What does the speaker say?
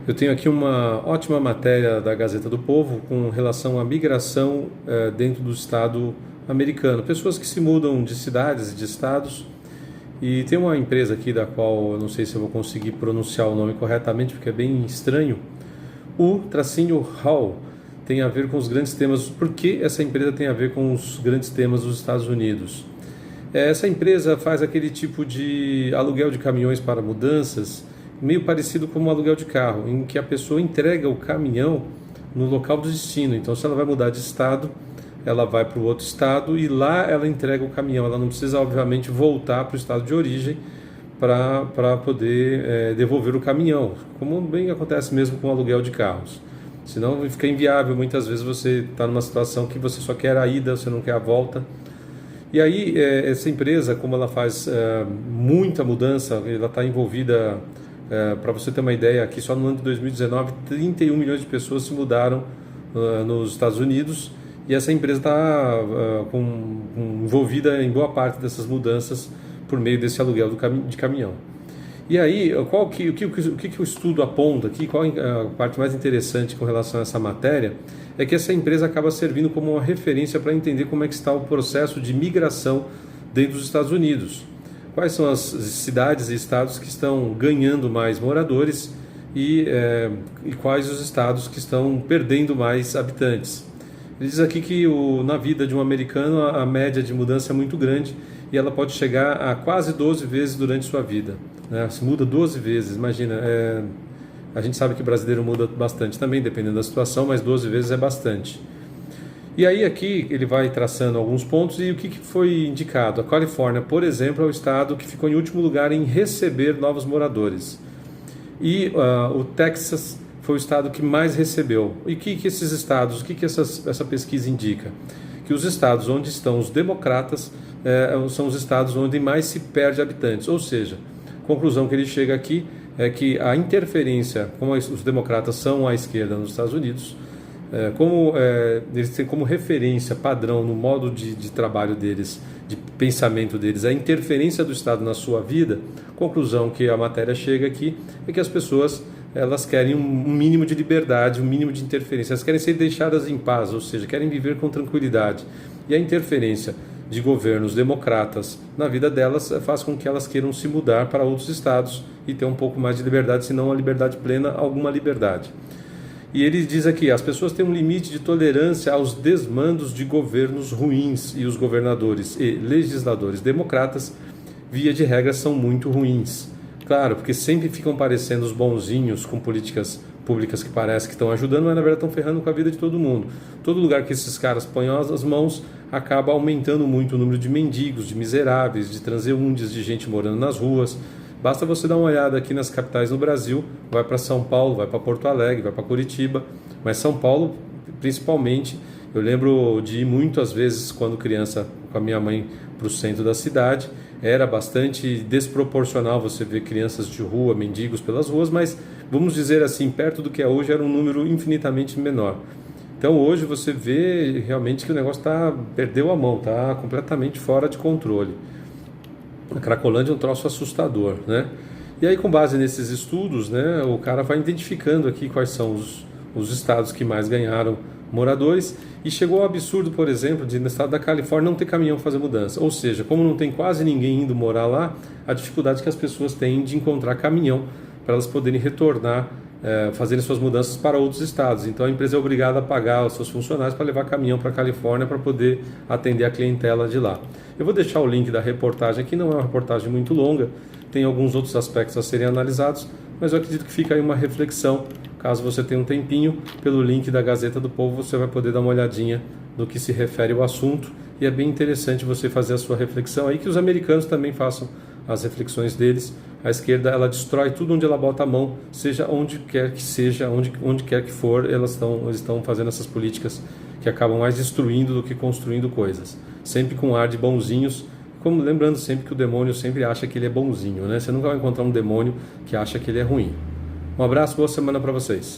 Eu tenho aqui uma ótima matéria da Gazeta do Povo com relação à migração dentro do Estado americano. Pessoas que se mudam de cidades e de estados. E tem uma empresa aqui da qual eu não sei se eu vou conseguir pronunciar o nome corretamente, porque é bem estranho. O-Hall tem a ver com os grandes temas. Por que essa empresa tem a ver com os grandes temas dos Estados Unidos? Essa empresa faz aquele tipo de aluguel de caminhões para mudanças, meio parecido com um aluguel de carro, em que a pessoa entrega o caminhão no local do destino. Então, se ela vai mudar de estado, ela vai para o outro estado e lá ela entrega o caminhão. Ela não precisa, obviamente, voltar para o estado de origem para poder devolver o caminhão, como bem acontece mesmo com o aluguel de carros. Senão fica inviável, muitas vezes você está numa situação que você só quer a ida, você não quer a volta. E aí, essa empresa, como ela faz muita mudança, ela está envolvida, para você ter uma ideia, aqui só no ano de 2019, 31 milhões de pessoas se mudaram nos Estados Unidos, e essa empresa está envolvida em boa parte dessas mudanças por meio desse aluguel de caminhão. E aí, o que o estudo aponta aqui, qual a parte mais interessante com relação a essa matéria, é que essa empresa acaba servindo como uma referência para entender como é que está o processo de migração dentro dos Estados Unidos. Quais são as cidades e estados que estão ganhando mais moradores e quais os estados que estão perdendo mais habitantes. Ele diz aqui que na vida de um americano a média de mudança é muito grande e ela pode chegar a quase 12 vezes durante sua vida. Se muda 12 vezes, imagina, a gente sabe que o brasileiro muda bastante também, dependendo da situação, mas 12 vezes é bastante. E aí aqui ele vai traçando alguns pontos e o que foi indicado. A Califórnia, por exemplo, é o estado que ficou em último lugar em receber novos moradores. E o Texas foi o estado que mais recebeu. E que esses estados, o que essa pesquisa indica? Que os estados onde estão os democratas são os estados onde mais se perde habitantes. Ou seja, a conclusão que ele chega aqui é que a interferência, como os democratas são à esquerda nos Estados Unidos, eles têm como referência padrão no modo de trabalho deles, de pensamento deles, a interferência do Estado na sua vida. Conclusão que a matéria chega aqui é que as pessoas elas querem um mínimo de liberdade, um mínimo de interferência, elas querem ser deixadas em paz, ou seja, querem viver com tranquilidade. E a interferência de governos democratas na vida delas faz com que elas queiram se mudar para outros estados e ter um pouco mais de liberdade, se não a liberdade plena, alguma liberdade. E ele diz aqui, as pessoas têm um limite de tolerância aos desmandos de governos ruins e os governadores e legisladores democratas, via de regra, são muito ruins. Claro, porque sempre ficam parecendo os bonzinhos com políticas públicas que parece que estão ajudando, mas na verdade estão ferrando com a vida de todo mundo. Todo lugar que esses caras põem as mãos acaba aumentando muito o número de mendigos, de miseráveis, de transeuntes, de gente morando nas ruas. Basta você dar uma olhada aqui nas capitais no Brasil, vai para São Paulo, vai para Porto Alegre, vai para Curitiba, mas São Paulo principalmente, eu lembro de ir muitas vezes quando criança com a minha mãe para o centro da cidade, era bastante desproporcional você ver crianças de rua, mendigos pelas ruas, mas vamos dizer assim, perto do que é hoje era um número infinitamente menor. Então hoje você vê realmente que o negócio perdeu a mão, está completamente fora de controle. A Cracolândia é um troço assustador, né? E aí, com base nesses estudos, né, o cara vai identificando aqui quais são os estados que mais ganharam moradores e chegou ao absurdo, por exemplo, de no estado da Califórnia não ter caminhão para fazer mudança. Ou seja, como não tem quase ninguém indo morar lá, a dificuldade que as pessoas têm de encontrar caminhão para elas poderem retornar, fazerem suas mudanças para outros estados. Então a empresa é obrigada a pagar os seus funcionários para levar caminhão para a Califórnia para poder atender a clientela de lá. Eu vou deixar o link da reportagem aqui, não é uma reportagem muito longa, tem alguns outros aspectos a serem analisados, mas eu acredito que fica aí uma reflexão, caso você tenha um tempinho, pelo link da Gazeta do Povo você vai poder dar uma olhadinha no que se refere ao assunto, e é bem interessante você fazer a sua reflexão aí, que os americanos também façam as reflexões deles. A esquerda, ela destrói tudo onde ela bota a mão, seja onde quer que seja, onde quer que for, eles estão fazendo essas políticas que acabam mais destruindo do que construindo coisas. Sempre com ar de bonzinhos, como lembrando sempre que o demônio sempre acha que ele é bonzinho, né? Você nunca vai encontrar um demônio que acha que ele é ruim. Um abraço, boa semana para vocês.